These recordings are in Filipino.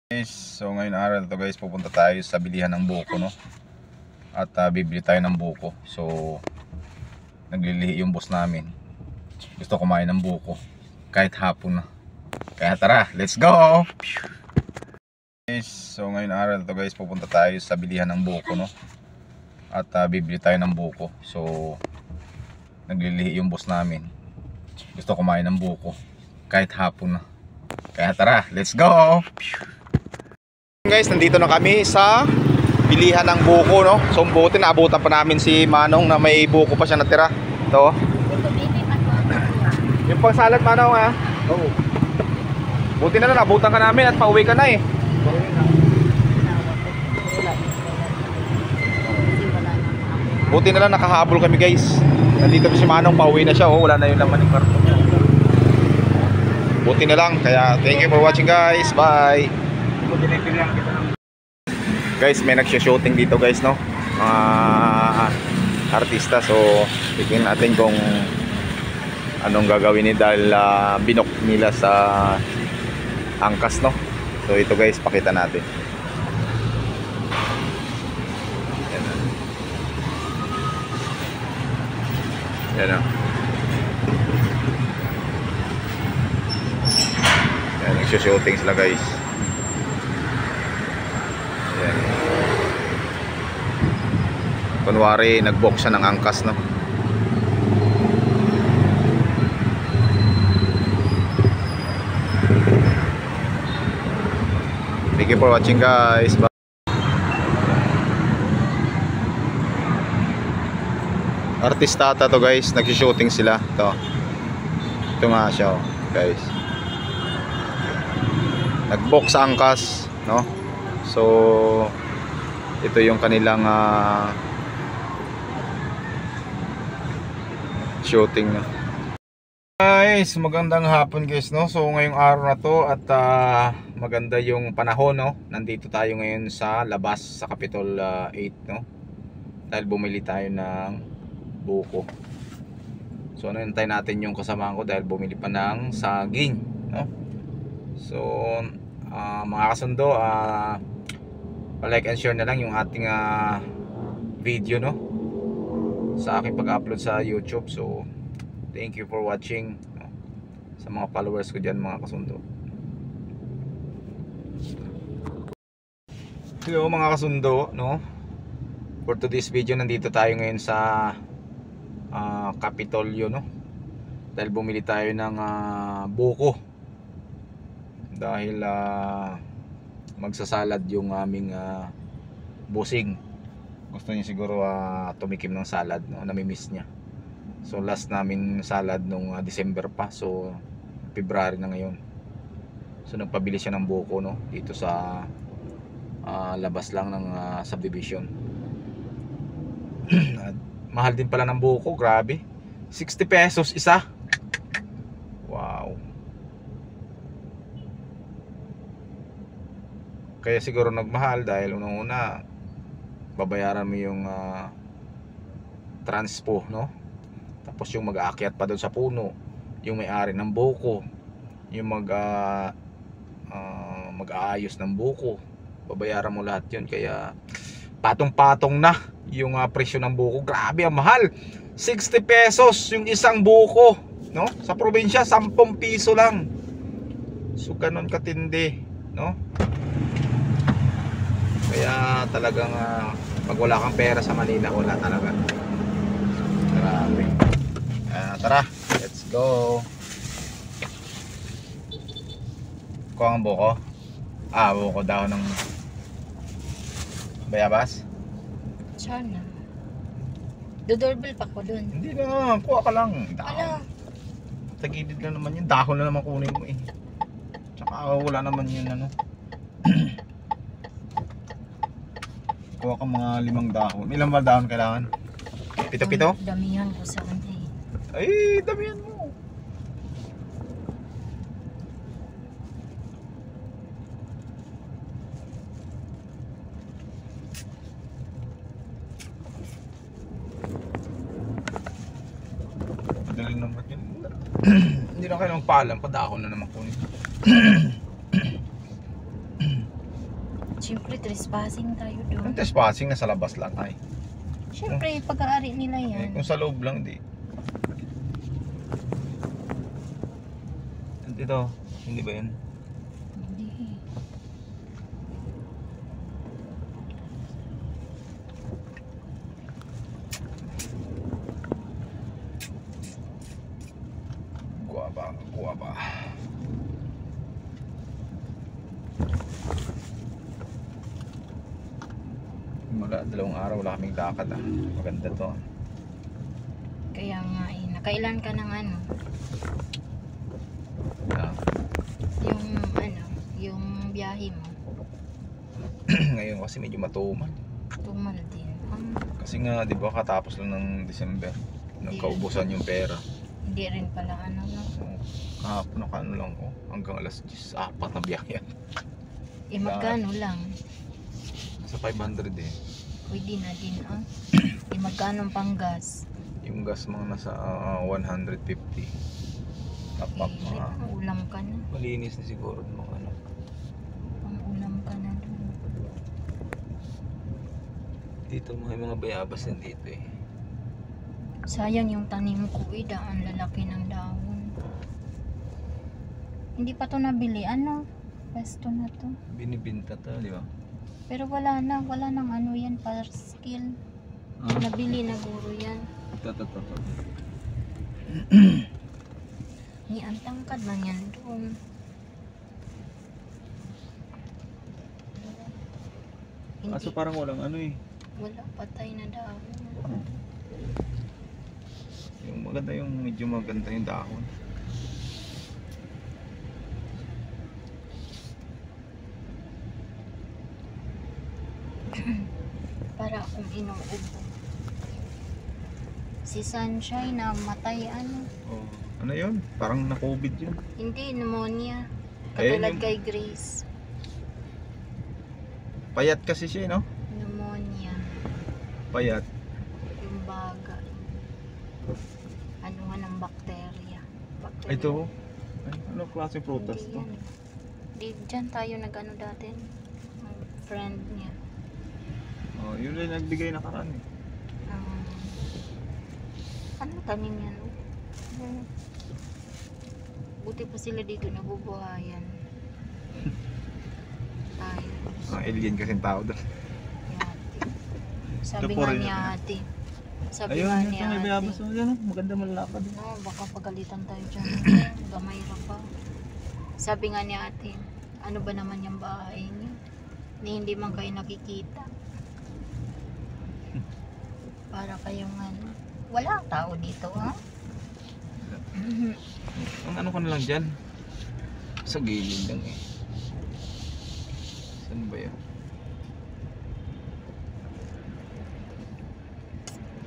Guys, so ngayon araw to guys, pupunta tayo sa bilihan ng buko, no? At bibili tayo ng buko. So naglilihi yung boss namin. Gusto kumain ng buko kahit hapon na. Kaya tara, let's go. Guys, so ngayon araw to guys, pupunta tayo sa bilihan ng buko, no? At bibili tayo ng buko. So naglilihi yung boss namin. Gusto kumain ng buko kahit hapon na. Kaya tara, let's go. Guys, nandito na kami sa bilihan ng buko, no? So buti naabutan pa namin si Manong na may buko pa siya natira. Ito. Yung pang salad, Manong, ha? Oo. Buti na lang naabutan ka namin at pauwi ka na eh. Buti na lang nakahabol kami, guys. Nandito si Manong, pauwi na siya. Oh, wala na yung laman ng karton. Buti na lang. Kaya thank you for watching, guys. Bye. Guys, may nagsha-shooting dito, guys, no? Artista. So tingnan natin kung anong gagawin nila dahil binok nila sa angkas, no? So ito, guys, pakita natin. Yan o. Yan, nagsha-shooting sila, guys. Yan. Kunwari nag-box siya ng angkas, no? Thank you for watching, guys. Bye. Artista ata to, guys. Nag-shooting sila. Ito nga siya, oh, guys. Nag-box sa angkas, no? So ito yung kanilang shooting, no? Guys, magandang hapon, guys, no? So ngayong araw na to at maganda yung panahon, no? Nandito tayo ngayon sa labas sa Capitol 8, no? Dahil bumili tayo ng buko. So nantay natin yung kasamahan ko dahil bumili pa ng saging, no? So mga kasundo, like and share na lang yung ating video, no, sa aking pag-upload sa YouTube. So thank you for watching, no, sa mga followers ko dyan, mga kasundo. Hello mga kasundo, no, for today's video nandito tayo ngayon sa Kapitolyo, no, dahil bumili tayo ng buko dahil magsasalad yung aming bossing. Gusto niya siguro tumikim ng salad, no? Namimiss niya. So last namin salad nung December pa. So February na ngayon. So nagpabili siya ng buko, no, dito sa labas lang ng subdivision. Mahal din pala ng buko, grabe. 60 pesos isa. Wow. Kaya siguro nagmahal dahil unang-una babayaran mo yung transpo, no? Tapos yung mag-aakyat pa doon sa puno, yung may-ari ng buko, yung mag-aayos ng buko, babayaran mo lahat yun. Kaya patong-patong na yung presyo ng buko. Grabe, ang mahal. 60 pesos yung isang buko, no? Sa probinsya 10 piso lang. So ganun katindi, no? Kaya talagang pag wala kang pera sa Manila, wala talaga. Grabe. Tara, let's go. Kuha ang buko. Buko daw ng bayabas. Sana. Dodoorbell pa ko dun. Hindi na, kuha ka lang. Ano? Sa gilid lang naman yun. Dahon na naman kunin mo eh. Tsaka wala naman yun, ano. Kuha ka mga 5 dahon. Ilang ba dahon kailangan? Pito-pito? Damihan ko sa kanya eh. Ay, damihan mo. Madali naman yun. Hindi na kayo magpaalam. Padahon na naman kunin. Siyempre, trespassing tayo Yung doon. trespassing nasa labas lang ay. Siyempre, pag-aari nila Eh, yan. kung sa loob lang, di. Ito, hindi ba yun? Hindi. Guaba, guaba. Dalawang araw wala kaming lakad ah. Maganda to. Kaya nga eh, nakailan ka ng ano, Ah, yung biyahe mo, ngayon kasi medyo matumal. tumal din. Kasi nga, di ba, katapos lang ng December. Nagkaubusan yung pera. Hindi rin pala ano, no? So, kahapon nakano lang ko. Hanggang alas 10, apat na biyahe. Eh, magkano lang? Sa 500 eh. Pwede na din, ah. Eh, magkano pang gas? Yung gas mga nasa 150. Top-up Eh, mga. pang ulam ka na. Malinis na siguro mga ano. Pang ulam ka na dun. Dito mga bayabas din dito eh. Sayang yung tanim ko eh, ang lalaki ng dahon. Hindi pa to nabili, ano? Pesto na to. Binibinta to, di ba? Pero wala nang ano yan, para skill. Nabili na guro yan. Ito. Ni ang tangkad man yan doon. Kaso Hindi, parang walang ano eh. wala patay na dahon. Yung maganda yung medyo maganda yung dahon. Para akong inuubo. Si Sunshine na matay ano. Oh, ano yun? Parang na-COVID yun. Hindi, pneumonia. Ayun Katulad yung- kay Grace. Payat kasi siya, no? Pneumonia. Payat. Yung baga. Ano nga ng bakterya. Bakterya. Ito. Ay, ano klase prutas Hindi to? yan. Di, dyan tayo nag-ano dati. Ang friend niya. Oh, yun rin nagbigay na karan eh. Um, ano tanim yan? Buti pa sila dito nabubuhayan. Tayo. Alien kasi tao doon. Yati. Sabi Ito po nga rin ni yan. ate. Sabi Ayun, nga yun ni sa may bayabas. ate. Oh, yan, oh, maganda malakad. No, baka pagalitan tayo dyan. Gamay ra pa. Sabi nga ni ate, ano ba naman yung bahay niyo? Ni hindi man kayo nakikita. Para kayong ano. Wala ang tao dito, ha? Ang ano ka na lang dyan? Sa gilid lang eh. Saan ba yun?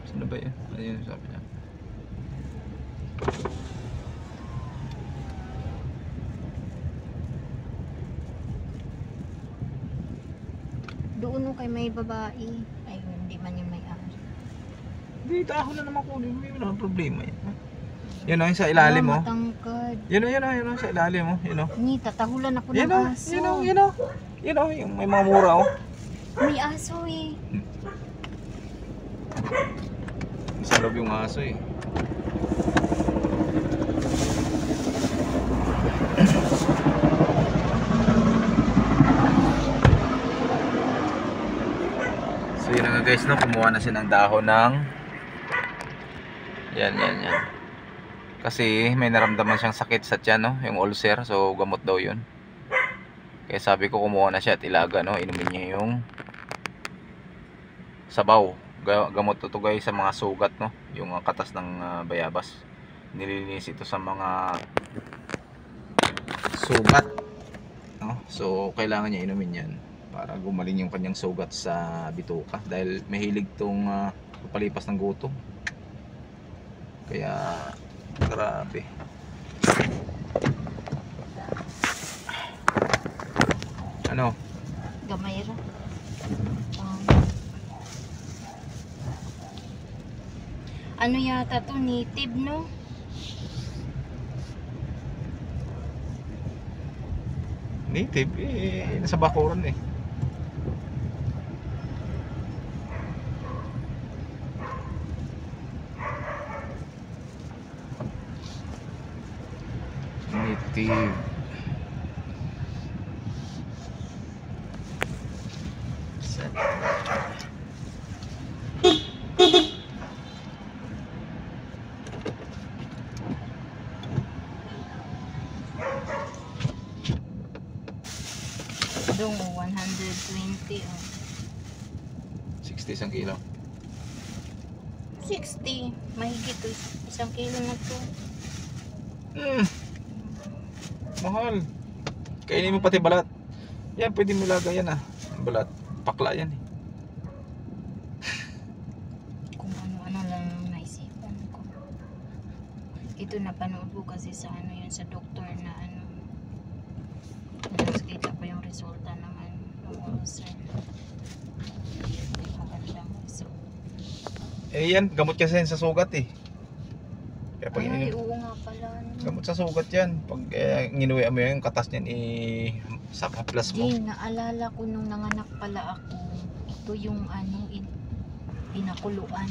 Saan ba yun? Ano yun sabi niya? Doon no kay may babae. Ay, hindi man yung may-ari. Hindi, dahon na naman kunin mo. Yun ang problema yun. Yun o, yung sa ilalim mo. Matangkad. Yun o, sa ilalim mo. Yun o. Ni, tatahulan ako Yun ng o, aso. yun o, yun o. Yun o, yung may mga mura o. May aso eh. Sa loob yung aso eh. So yun na nga guys, no, kumuha na siya ng dahon ng yan. Kasi may naramdaman siyang sakit sa tiyan, no, yung ulcer, so gamot daw yun. Kaya sabi ko kumuha na siya at ilaga, no, inumin niya yung sabaw. Gamot to guys sa mga sugat, no, yung katas ng bayabas. Nililinis ito sa mga sugat, no? So kailangan niya inumin yan para gumaling yung kanyang sugat sa bituka dahil mahilig tong palipas ng gutom. Kaya grabe. Ano? Gamay ra. Ano yata to, native, no? Native eh, nasa bakuran eh. active. Set. Doon 120 oh. 60 isang kilo. 60. Mahigit to. Isang kilo na to. Mahal. Kainin mo pati balat. Yan, pwede mo lagay yan balat. Pakla yan eh. Kung ano-ano lang naisipan ko. Ito napanood ko kasi sa yun sa doktor na Tapos kita ko yung resulta ng ulcer. Magandang result. Yan, gamot kasi yan sa sugat eh. Kaya pag Ay, oo nga pala. gamot sa sugat yan. Pag nginuwi mo yung katas niyan sa kaplas mo. Jing, naalala ko nung nanganak pala ako. Ito yung pinakuluan.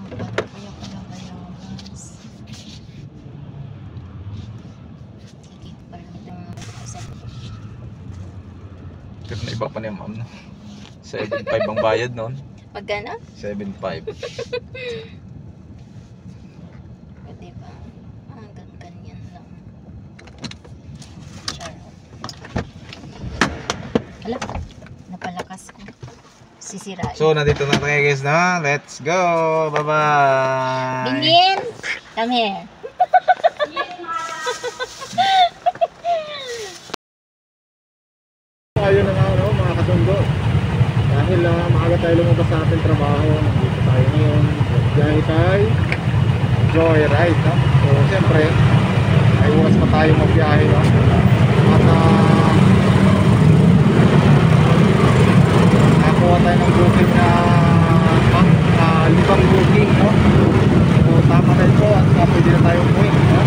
Para kaya pala bayabas. Higit pa rin itong Pero na iba pa niya ma'am, no? 7.5 ang bayad noon. Pagkana? 7.5. Pwede ba? Hanggang ganyan lang. Charot. Hala, napalakas ko. Sisirain. So, nandito na tayo guys na. Let's go! Bye-bye! Bingin! Come here. Ayun na nga mga kasundo. Dahil maaga tayo lumabas sa ating trabaho, nandito tayo ngayon. Biyahe tayo Joyride, no? So siyempre ay oras pa tayo magbiyahe, no? At nakakuha tayo ng booking na 5 booking, no? So tama na ito at pwede na tayo umuwi, no?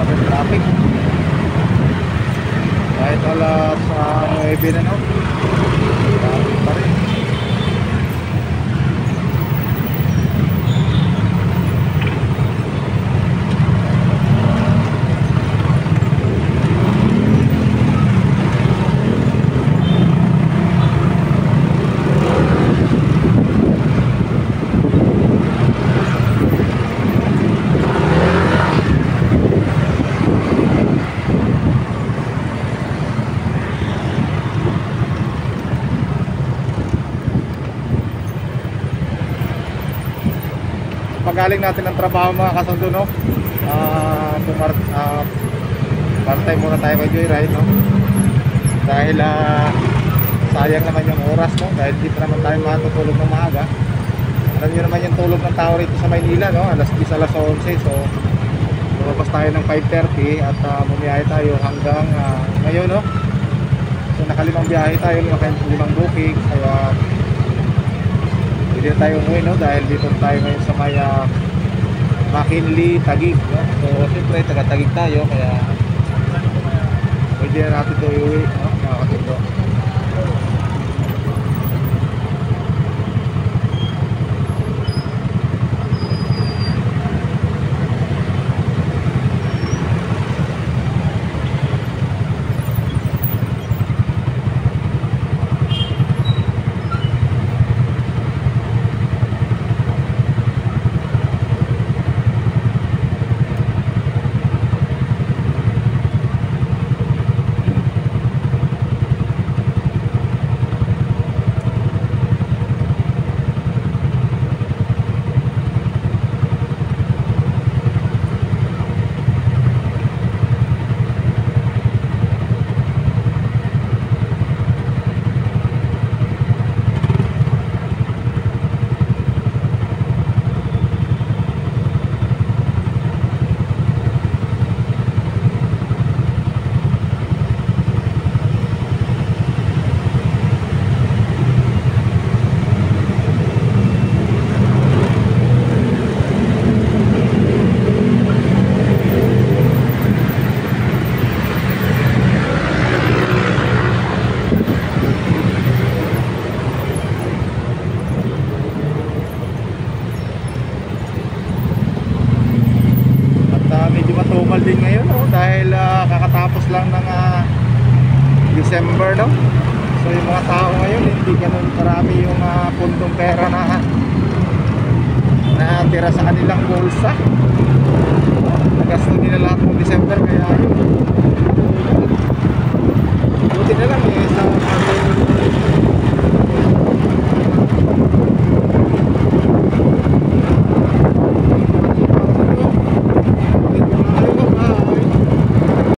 So, traffic kahit alas 9 na, no? Traffic pa rin. Pagaling natin ng trabaho mga kasundo, no? Bantay muna tayo kay Joyride, no? Dahil sayang naman yung oras, no? Dahil di pa naman tayo matutulog ng maaga. Alam nyo naman yung tulog ng tao rito sa Maynila, no? Alas 10, alas 11. So lumabas tayo ng 5:30 at bumiyahe tayo hanggang ngayon, no? So nakalimang biyahe tayo, limang booking. Kaya hindi na tayo umuwi, no? Dahil dito tayo ngayon sa may McKinley, Taguig, no? So siyempre taga-Taguig tayo, kaya hindi na natin ito iuwi, no? Mga katindo. Medyo matumal din ngayon, no? Dahil kakatapos lang ng December, no? So yung mga tao ngayon hindi ganun karami yung pundong pera na natira sa kanilang bulsa. Nagasto nila lahat ng December, kaya yun, buti na lang